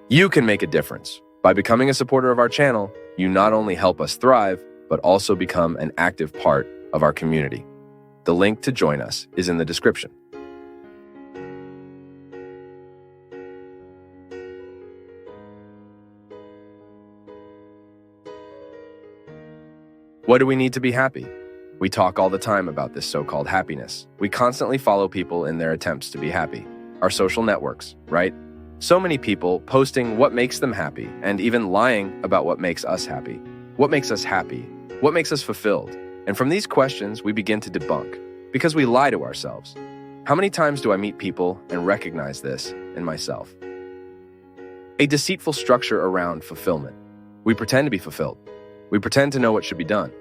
You can make a difference. By becoming a supporter of our channel, you not only help us thrive, but also become an active part of our community. The link to join us is in the description. What do we need to be happy? We talk all the time about this so-called happiness. We constantly follow people in their attempts to be happy. Our social networks, right? So many people posting what makes them happy and even lying about what makes us happy. What makes us happy? What makes us fulfilled? And from these questions, we begin to debunk because we lie to ourselves. How many times do I meet people and recognize this in myself? A deceitful structure around fulfillment. We pretend to be fulfilled. We pretend to know what should be done.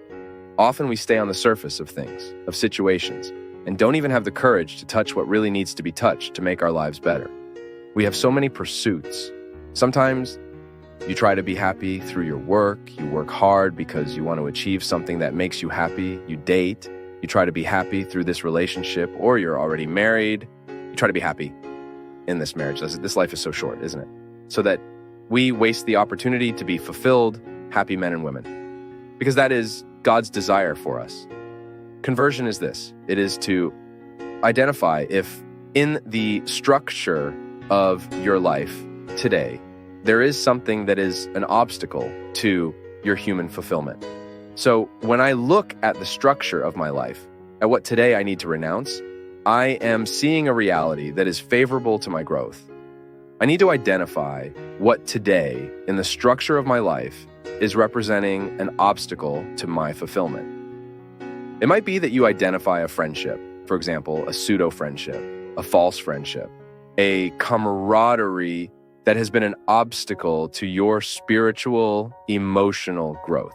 Often we stay on the surface of things, of situations, and don't even have the courage to touch what really needs to be touched to make our lives better. We have so many pursuits. Sometimes you try to be happy through your work. You work hard because you want to achieve something that makes you happy. You date. You try to be happy through this relationship, or you're already married. You try to be happy in this marriage. This life is so short, isn't it? So that we waste the opportunity to be fulfilled, happy men and women. Because that is God's desire for us. Conversion is this. It is to identify if in the structure of your life today, there is something that is an obstacle to your human fulfillment. So when I look at the structure of my life, at what today I need to renounce, I am seeing a reality that is favorable to my growth. I need to identify what today in the structure of my life is representing an obstacle to my fulfillment. It might be that you identify a friendship, for example, a pseudo-friendship, a false friendship, a camaraderie that has been an obstacle to your spiritual, emotional growth.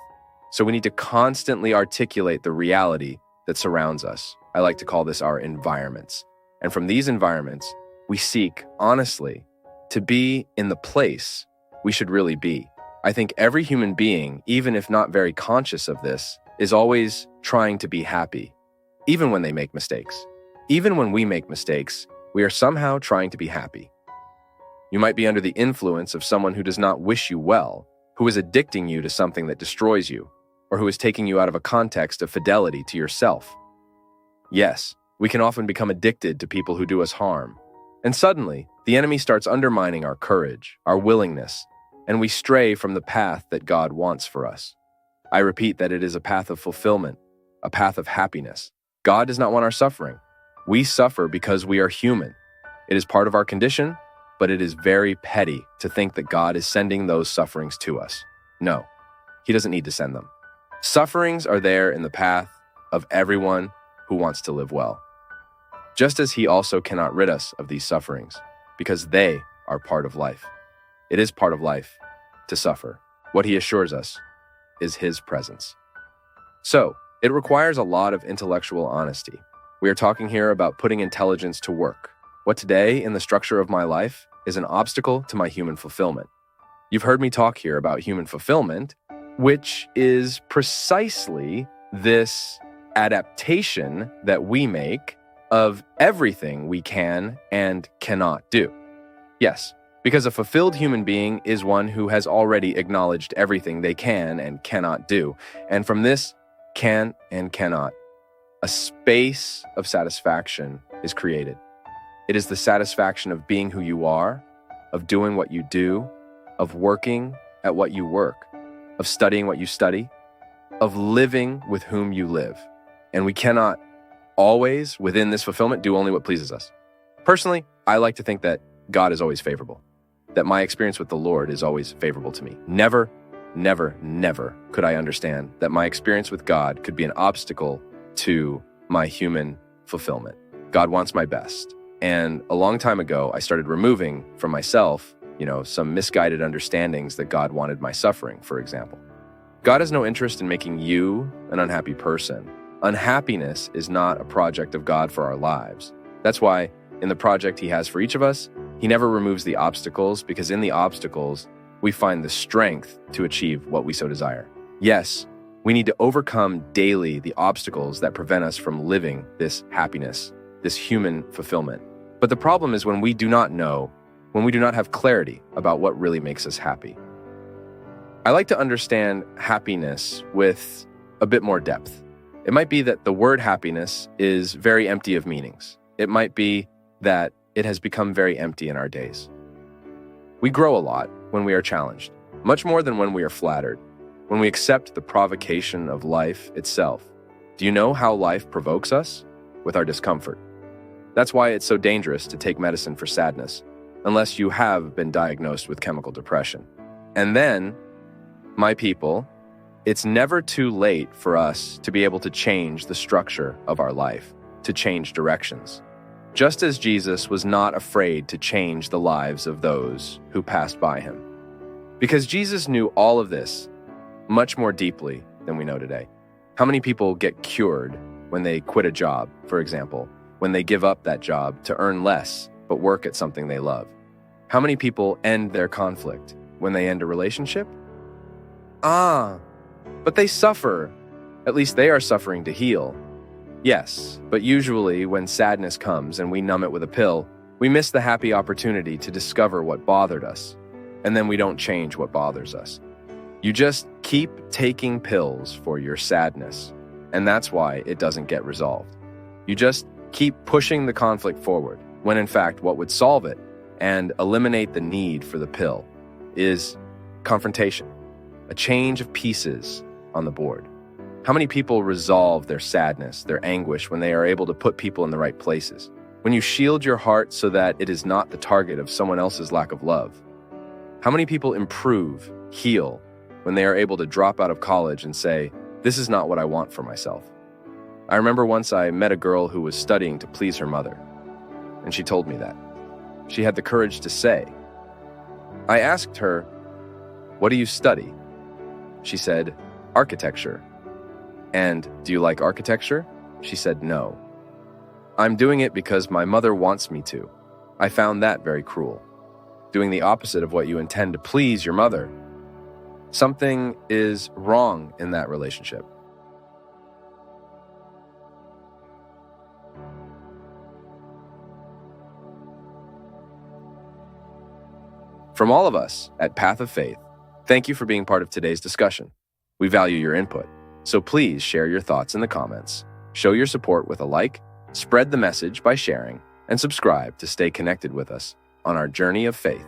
So we need to constantly articulate the reality that surrounds us. I like to call this our environments. And from these environments, we seek, honestly, to be in the place we should really be. I think every human being, even if not very conscious of this, is always trying to be happy, even when they make mistakes. Even when we make mistakes, we are somehow trying to be happy. You might be under the influence of someone who does not wish you well, who is addicting you to something that destroys you, or who is taking you out of a context of fidelity to yourself. Yes, we can often become addicted to people who do us harm. And suddenly, the enemy starts undermining our courage, our willingness, and we stray from the path that God wants for us. I repeat that it is a path of fulfillment, a path of happiness. God does not want our suffering. We suffer because we are human. It is part of our condition, but it is very petty to think that God is sending those sufferings to us. No, He doesn't need to send them. Sufferings are there in the path of everyone who wants to live well. Just as He also cannot rid us of these sufferings, because they are part of life. It is part of life to suffer. What He assures us is His presence. So, it requires a lot of intellectual honesty. We are talking here about putting intelligence to work. What today, in the structure of my life, is an obstacle to my human fulfillment. You've heard me talk here about human fulfillment, which is precisely this adaptation that we make of everything we can and cannot do. Yes, because a fulfilled human being is one who has already acknowledged everything they can and cannot do. And from this can and cannot, a space of satisfaction is created. It is the satisfaction of being who you are, of doing what you do, of working at what you work, of studying what you study, of living with whom you live. And we cannot always, within this fulfillment, do only what pleases us. Personally, I like to think that God is always favorable, that my experience with the Lord is always favorable to me. Never, never, never could I understand that my experience with God could be an obstacle to my human fulfillment. God wants my best. And a long time ago, I started removing from myself, some misguided understandings that God wanted my suffering, for example. God has no interest in making you an unhappy person. Unhappiness is not a project of God for our lives. That's why in the project He has for each of us, He never removes the obstacles, because in the obstacles, we find the strength to achieve what we so desire. Yes, we need to overcome daily the obstacles that prevent us from living this happiness, this human fulfillment. But the problem is when we do not know when we do not have clarity about what really makes us happy. I like to understand happiness with a bit more depth. It might be that the word happiness is very empty of meanings. It might be that it has become very empty in our days. We grow a lot when we are challenged, much more than when we are flattered, when we accept the provocation of life itself. Do you know how life provokes us? With our discomfort. That's why it's so dangerous to take medicine for sadness, unless you have been diagnosed with chemical depression. And then, my people, it's never too late for us to be able to change the structure of our life, to change directions. Just as Jesus was not afraid to change the lives of those who passed by him. Because Jesus knew all of this much more deeply than we know today. How many people get cured when they quit a job, for example, when they give up that job to earn less but work at something they love? How many people end their conflict when they end a relationship? But they suffer. At least they are suffering to heal. Yes, but usually when sadness comes and we numb it with a pill, we miss the happy opportunity to discover what bothered us, and then we don't change what bothers us. You just keep taking pills for your sadness, and that's why it doesn't get resolved. You just keep pushing the conflict forward, when in fact what would solve it and eliminate the need for the pill is confrontation, a change of pieces on the board. How many people resolve their sadness, their anguish, when they are able to put people in the right places? When you shield your heart so that it is not the target of someone else's lack of love? How many people improve, heal, when they are able to drop out of college and say, "This is not what I want for myself"? I remember once I met a girl who was studying to please her mother, and she told me that. She had the courage to say. I asked her, "What do you study?" She said, "Architecture." And, "Do you like architecture?" She said, "No. I'm doing it because my mother wants me to." I found that very cruel. Doing the opposite of what you intend to please your mother. Something is wrong in that relationship. From all of us at Path of Faith, thank you for being part of today's discussion. We value your input, so please share your thoughts in the comments. Show your support with a like, spread the message by sharing, and subscribe to stay connected with us on our journey of faith.